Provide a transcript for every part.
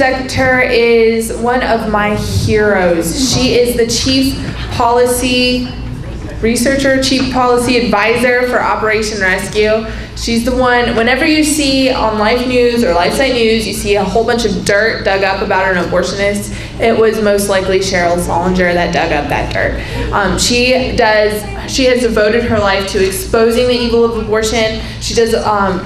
executor is one of my heroes. She is the chief policy researcher, chief policy advisor for Operation Rescue. She's the one, whenever you see on Life News or LifeSite News, you see a whole bunch of dirt dug up about an abortionist, it was most likely Cheryl Sullenger that dug up that dirt. She has devoted her life to exposing the evil of abortion. She does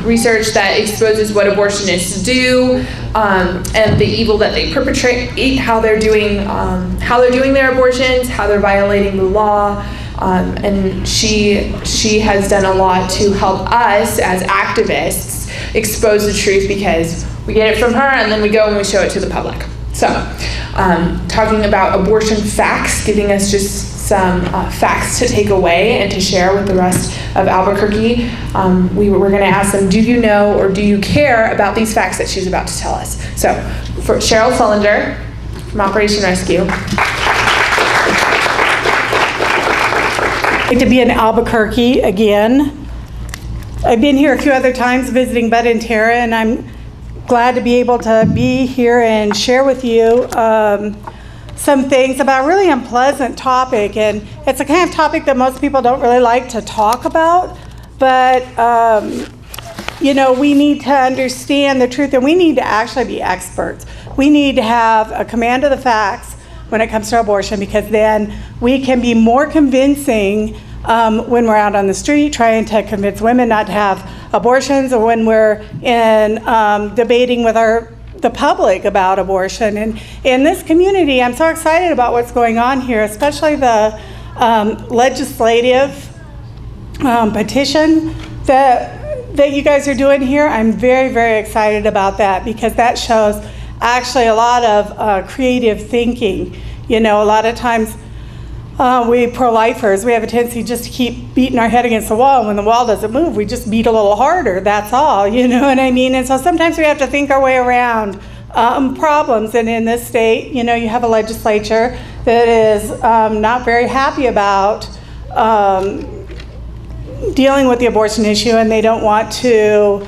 research that exposes what abortionists do and the evil that they perpetrate, how they're doing their abortions, how they're violating the law. And she has done a lot to help us as activists expose the truth, because we get it from her and then we go and we show it to the public. So, talking about abortion facts, giving us just some facts to take away and to share with the rest of Albuquerque. We're going to ask them, do you know or do you care about these facts that she's about to tell us? So, for Cheryl Sullenger from Operation Rescue. To be in Albuquerque again. I've been here a few other times visiting Bud and Tara, and I'm glad to be able to be here and share with you some things about a really unpleasant topic. And it's a kind of topic that most people don't really like to talk about, but we need to understand the truth, and we need to actually be experts. We need to have a command of the facts when it comes to abortion, because then we can be more convincing when we're out on the street trying to convince women not to have abortions, or when we're in debating with the public about abortion. And in this community, I'm so excited about what's going on here, especially the legislative petition that you guys are doing here. I'm very, very excited about that, because that shows actually a lot of creative thinking. A lot of times we pro-lifers, we have a tendency just to keep beating our head against the wall, and when the wall doesn't move, we just beat a little harder, that's all, you know what I mean? And so sometimes we have to think our way around problems, and in this state, you have a legislature that is not very happy about dealing with the abortion issue, and they don't want to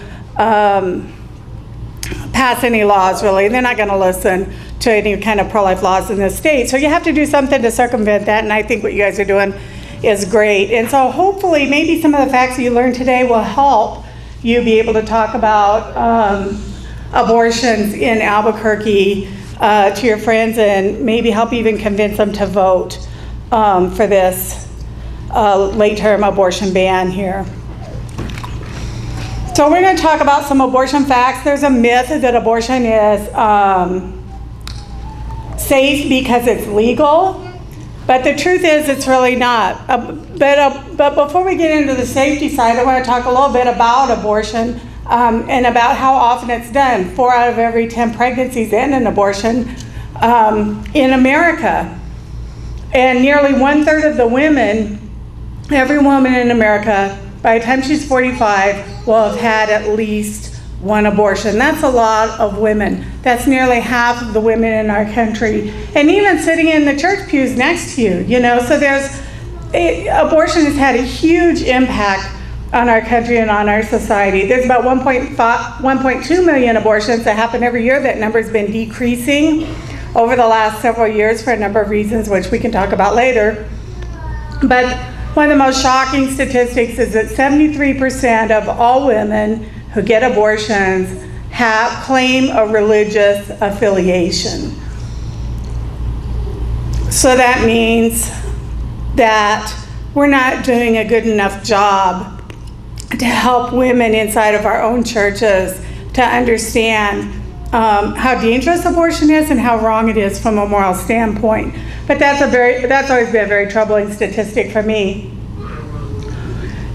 pass any laws, really. They're not going to listen to any kind of pro-life laws in this state. So you have to do something to circumvent that, and I think what you guys are doing is great. And so hopefully maybe some of the facts that you learned today will help you be able to talk about abortions in Albuquerque to your friends, and maybe help even convince them to vote for this late-term abortion ban here. So we're going to talk about some abortion facts. There's a myth that abortion is safe because it's legal, but the truth is it's really not. But before we get into the safety side, I want to talk a little bit about abortion and about how often it's done. 4 out of every 10 pregnancies end in abortion in America. And nearly 1/3 of the women, every woman in America, by the time she's 45, will have had at least one abortion. That's a lot of women. That's nearly half of the women in our country. And even sitting in the church pews next to you, so abortion has had a huge impact on our country and on our society. There's about 1.2 million abortions that happen every year. That number's been decreasing over the last several years for a number of reasons, which we can talk about later. But one of the most shocking statistics is that 73% of all women who get abortions claim a religious affiliation. So that means that we're not doing a good enough job to help women inside of our own churches to understand how dangerous abortion is and how wrong it is from a moral standpoint. But that's always been a very troubling statistic for me.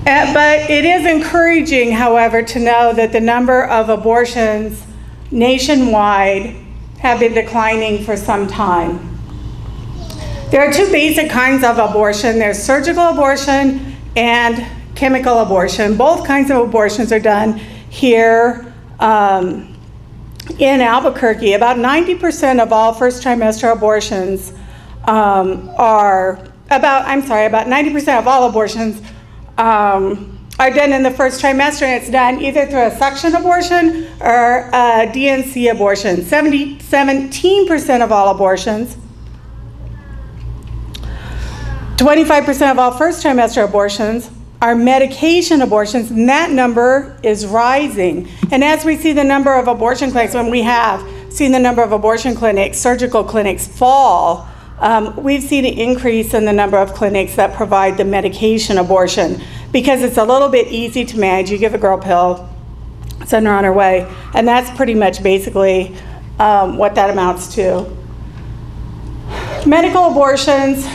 But it is encouraging, however, to know that the number of abortions nationwide have been declining for some time. There are 2 basic kinds of abortion. There's surgical abortion and chemical abortion. Both kinds of abortions are done here in Albuquerque. About 90% of all first trimester abortions about 90% of all abortions are done in the first trimester, and it's done either through a suction abortion or a DNC abortion. 17% of all abortions, 25% of all first trimester abortions are medication abortions, and that number is rising. And as we see the number of abortion clinics, when we have seen the number of abortion clinics, surgical clinics fall, we've seen an increase in the number of clinics that provide the medication abortion because it's a little bit easy to manage. You give a girl a pill, send her on her way, and that's pretty much basically what that amounts to. Medical abortions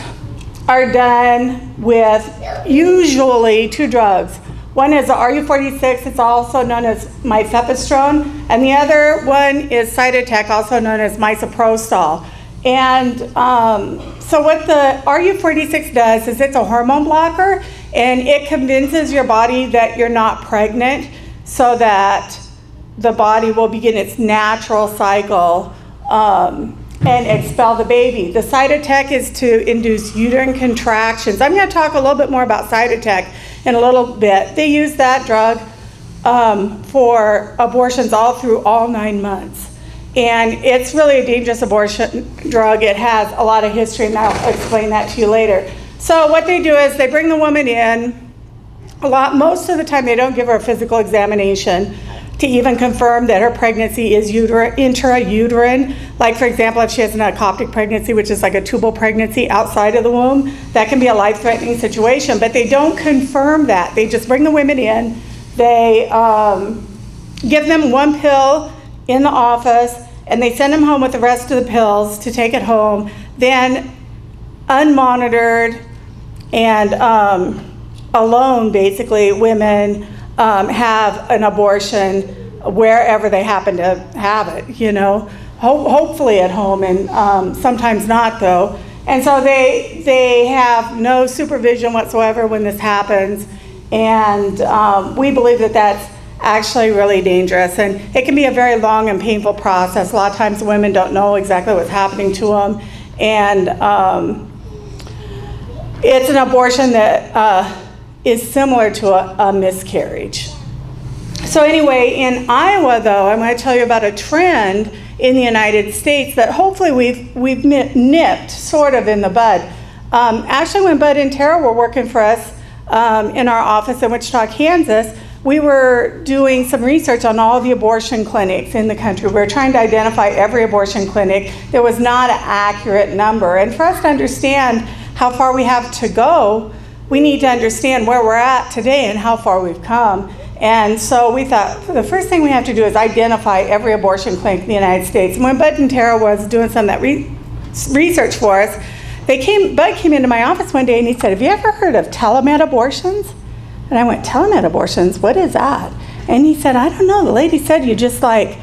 are done with usually 2 drugs. One is the RU46, it's also known as mifepristone, and the other one is Cytotec, also known as misoprostol. And so what the RU46 does is it's a hormone blocker, and it convinces your body that you're not pregnant so that the body will begin its natural cycle and expel the baby. The Cytotec is to induce uterine contractions. I'm going to talk a little bit more about Cytotec in a little bit. They use that drug for abortions all 9 months. And it's really a dangerous abortion drug. It has a lot of history, and I'll explain that to you later. So what they do is they bring the woman in. Most of the time they don't give her a physical examination to even confirm that her pregnancy is intrauterine. Like, for example, if she has an ectopic pregnancy, which is like a tubal pregnancy outside of the womb, that can be a life-threatening situation. But they don't confirm that. They just bring the women in. They give them 1 pill in the office, and they send them home with the rest of the pills to take it home. Then, unmonitored and alone, basically, women have an abortion wherever they happen to have it, you know, hopefully at home, and sometimes not, though. And so they have no supervision whatsoever when this happens, and we believe that that's actually really dangerous, and it can be a very long and painful process. A lot of times women don't know exactly what's happening to them, and it's an abortion that is similar to a miscarriage. So anyway, in Iowa, though, I'm going to tell you about a trend in the United States that hopefully we've nipped sort of in the bud. Actually, when Bud and Tara were working for us in our office in Wichita, Kansas, we were doing some research on all the abortion clinics in the country. We were trying to identify every abortion clinic. There was not an accurate number. And for us to understand how far we have to go, we need to understand where we're at today and how far we've come. And so we thought the first thing we have to do is identify every abortion clinic in the United States. And when Bud and Tara was doing some of that research for us, Bud came into my office one day and he said, "Have you ever heard of telemed abortions?" And I went, "Telemed abortions? What is that?" And he said, "I don't know. The lady said you just like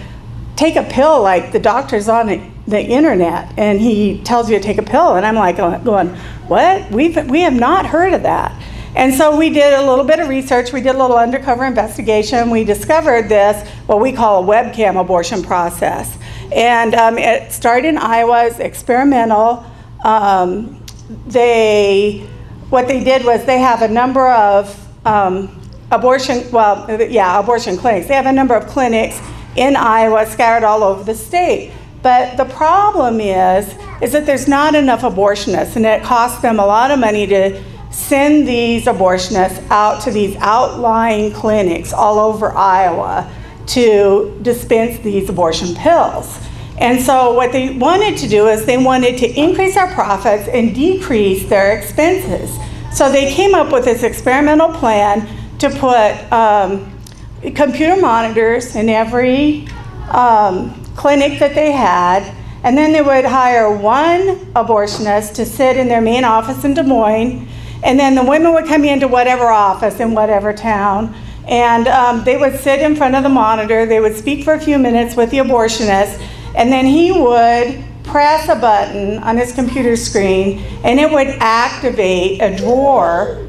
take a pill like the doctor's on the internet and he tells you to take a pill." And I'm like going, "What? We have not heard of that." And so we did a little bit of research. We did a little undercover investigation. We discovered this, what we call a webcam abortion process. And it started in Iowa. It's experimental. What they did was they have a number of abortion clinics. They have a number of clinics in Iowa scattered all over the state. But the problem is that there's not enough abortionists, and it costs them a lot of money to send these abortionists out to these outlying clinics all over Iowa to dispense these abortion pills. And so what they wanted to do is they wanted to increase our profits and decrease their expenses. So they came up with this experimental plan to put computer monitors in every clinic that they had, and then they would hire one abortionist to sit in their main office in Des Moines, and then the women would come into whatever office in whatever town, and they would sit in front of the monitor. They would speak for a few minutes with the abortionist, and then he would press a button on his computer screen, and it would activate a drawer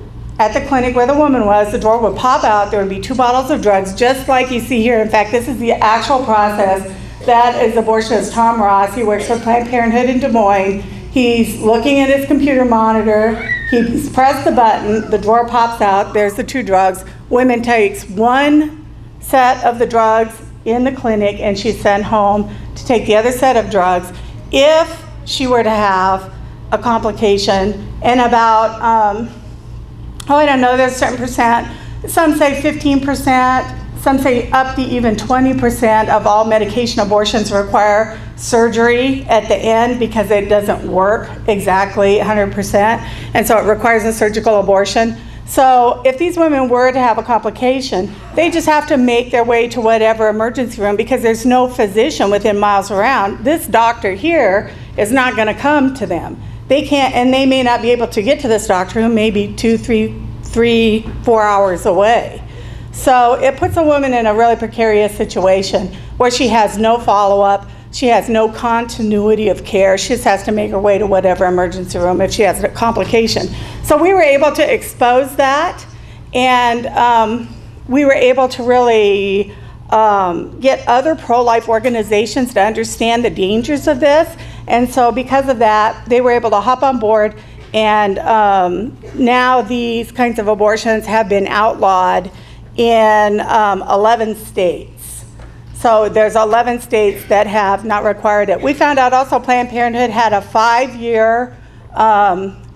at the clinic where the woman was. The drawer would pop out. There would be 2 bottles of drugs, just like you see here. In fact, this is the actual process. That is abortionist Tom Ross. He works for Planned Parenthood in Des Moines. He's looking at his computer monitor. He's pressed the button. The drawer pops out. There's the 2 drugs. women takes one set of the drugs in the clinic and she's sent home to take the other set of drugs if she were to have a complication. And about, I don't know, there's a certain percent, some say 15%, some say up to even 20% of all medication abortions require surgery at the end because it doesn't work exactly 100%, and so it requires a surgical abortion. So if these women were to have a complication, they just have to make their way to whatever emergency room because there's no physician within miles around. This doctor here is not going to come to them. They can't, and they may not be able to get to this doctor who may be 2, 3, 4 hours away. So it puts a woman in a really precarious situation where she has no follow-up, she has no continuity of care, she just has to make her way to whatever emergency room if she has a complication. So we were able to expose that, and we were able to really get other pro-life organizations to understand the dangers of this. And so because of that, they were able to hop on board, and now these kinds of abortions have been outlawed in 11 states. So there's 11 states that have not required it. We found out also Planned Parenthood had a 5-year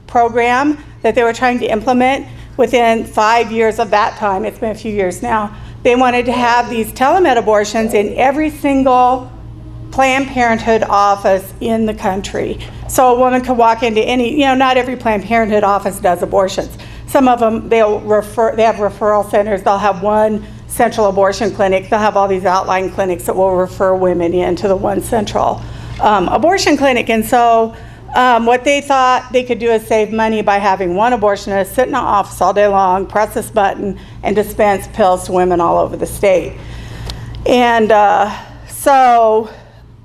program that they were trying to implement within 5 years of that time. It's been a few years now. They wanted to have these telemed abortions in every single Planned Parenthood office in the country. So a woman could walk into any, not every Planned Parenthood office does abortions. Some of them, they have referral centers. They'll have one central abortion clinic. They'll have all these outlying clinics that will refer women into the one central abortion clinic. And so what they thought they could do is save money by having one abortionist sit in an office all day long, press this button, and dispense pills to women all over the state. And so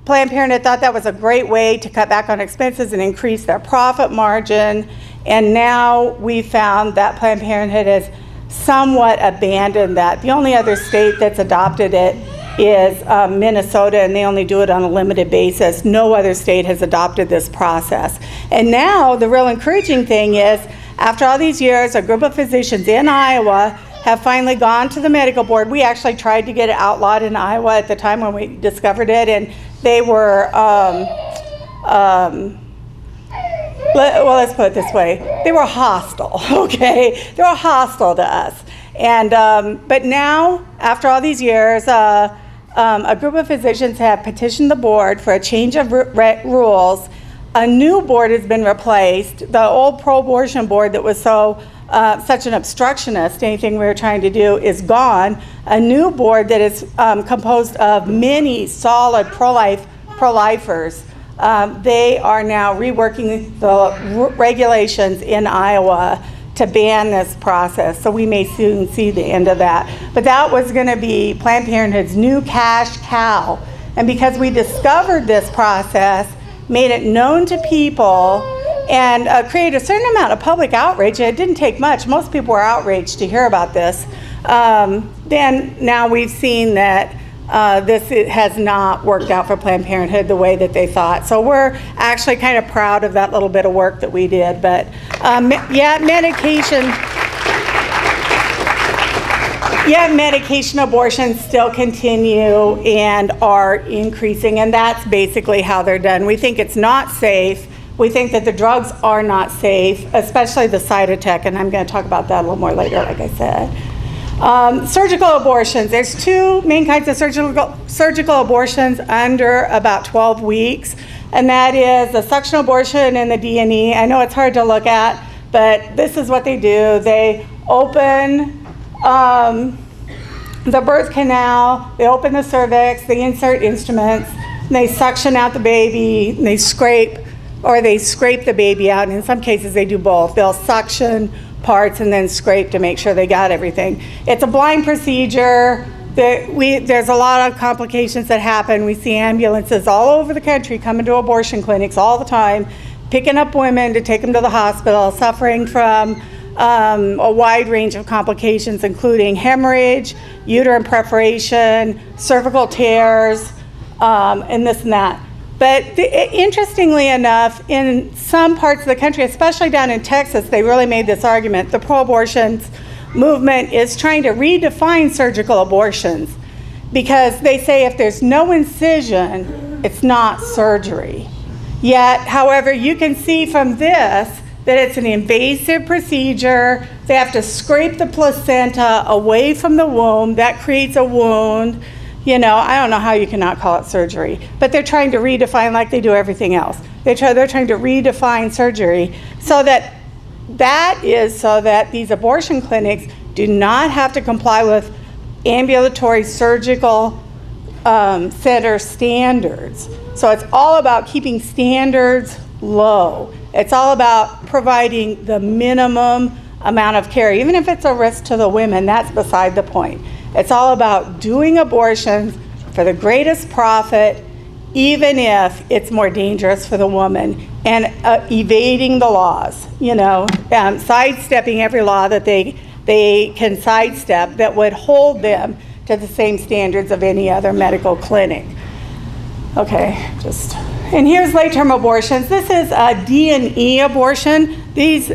Planned Parenthood thought that was a great way to cut back on expenses and increase their profit margin. And now we found that Planned Parenthood has somewhat abandoned that. The only other state that's adopted it is Minnesota, and they only do it on a limited basis. No other state has adopted this process. And now the real encouraging thing is, after all these years, a group of physicians in Iowa have finally gone to the medical board. We actually tried to get it outlawed in Iowa at the time when we discovered it, and they were, well, let's put it this way, they were hostile, okay? They were hostile to us. And, but now, after all these years, a group of physicians have petitioned the board for a change of rules. A new board has been replaced. The old pro-abortion board that was such an obstructionist, anything we were trying to do, is gone. A new board that is composed of many solid pro-lifers. They are now reworking the regulations in Iowa to ban this process, so we may soon see the end of that. But that was going to be Planned Parenthood's new cash cow. And because we discovered this process, made it known to people, and created a certain amount of public outrage, and it didn't take much. Most people were outraged to hear about this. Then now we've seen that this has not worked out for Planned Parenthood the way that they thought. So we're actually kind of proud of that little bit of work that we did. But medication abortions still continue and are increasing, and that's basically how they're done. We think it's not safe. We think that the drugs are not safe, especially the Cytotec, and I'm going to talk about that a little more later, like I said. Surgical abortions. There's two main kinds of surgical abortions under about 12 weeks, and that is the suction abortion and the D&E. I know it's hard to look at, but this is what they do. They open the birth canal, they open the cervix, they insert instruments, and they suction out the baby, and they scrape the baby out. And in some cases they do both. They'll suction parts and then scrape to make sure they got everything. It's a blind procedure. There's a lot of complications that happen. We see ambulances all over the country coming to abortion clinics all the time, picking up women to take them to the hospital, suffering from a wide range of complications, including hemorrhage, uterine perforation, cervical tears, and this and that. But interestingly enough, in some parts of the country, especially down in Texas, they really made this argument. The pro-abortions movement is trying to redefine surgical abortions, because they say if there's no incision, it's not surgery. Yet, however, you can see from this that it's an invasive procedure. They have to scrape the placenta away from the womb. That creates a wound. You know, I don't know how you cannot call it surgery, but they're trying to redefine, like they do everything else. They're trying to redefine surgery so that these abortion clinics do not have to comply with ambulatory surgical center standards. So it's all about keeping standards low. It's all about providing the minimum amount of care, even if it's a risk to the women. That's beside the point. It's all about doing abortions for the greatest profit, even if it's more dangerous for the woman, and evading the laws, you know, sidestepping every law that they can sidestep that would hold them to the same standards of any other medical clinic. Okay, and here's late-term abortions. This is a D&E abortion. These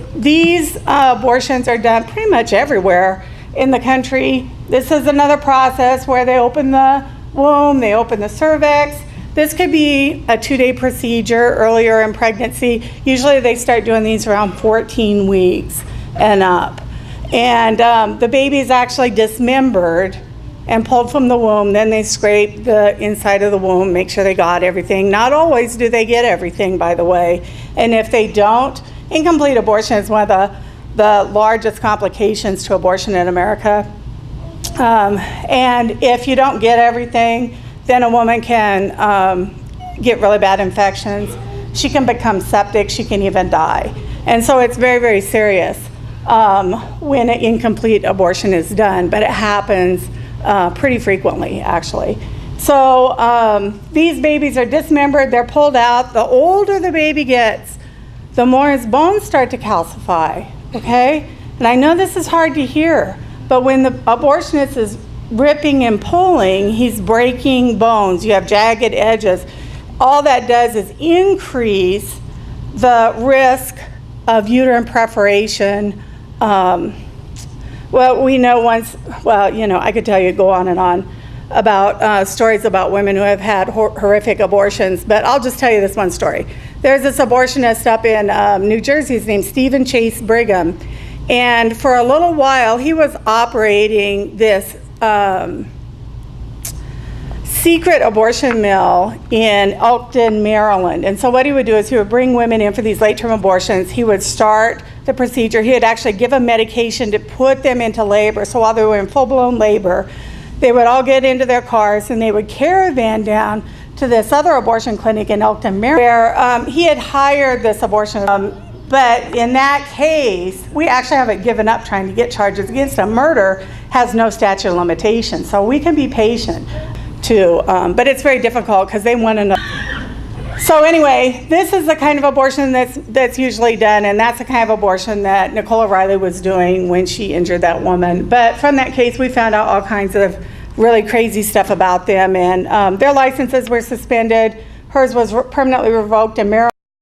abortions are done pretty much everywhere in the country. This is another process where they open the womb, they open the cervix. This could be a 2-day procedure earlier in pregnancy. Usually they start doing these around 14 weeks and up. And the baby is actually dismembered and pulled from the womb. Then they scrape the inside of the womb, make sure they got everything. Not always do they get everything, by the way. And if they don't, incomplete abortion is one of the largest complications to abortion in America. And if you don't get everything, then a woman can get really bad infections. She can become septic. She can even die. And so it's very, very serious when an incomplete abortion is done, but it happens pretty frequently, actually. So these babies are dismembered. They're pulled out. The older the baby gets, the more his bones start to calcify, okay? And I know this is hard to hear, but when the abortionist is ripping and pulling, he's breaking bones. You have jagged edges. All that does is increase the risk of uterine perforation. Well, we know I could tell you, go on and on about stories about women who have had horrific abortions, but I'll just tell you this one story. There's this abortionist up in New Jersey. His name's Stephen Chase Brigham. And for a little while, he was operating this secret abortion mill in Elkton, Maryland. And so what he would do is he would bring women in for these late-term abortions. He would start the procedure. He would actually give them medication to put them into labor. So while they were in full-blown labor, they would all get into their cars and they would caravan down to this other abortion clinic in Elkton, Maryland, where he had hired this abortion. But in that case, we actually haven't given up trying to get charges against him. Murder has no statute of limitations, so we can be patient too. But it's very difficult because they want to know. So anyway, this is the kind of abortion that's usually done, and that's the kind of abortion that Nicole O'Reilly was doing when she injured that woman. But from that case, we found out all kinds of really crazy stuff about them, and their licenses were suspended. Hers was permanently revoked in Maryland.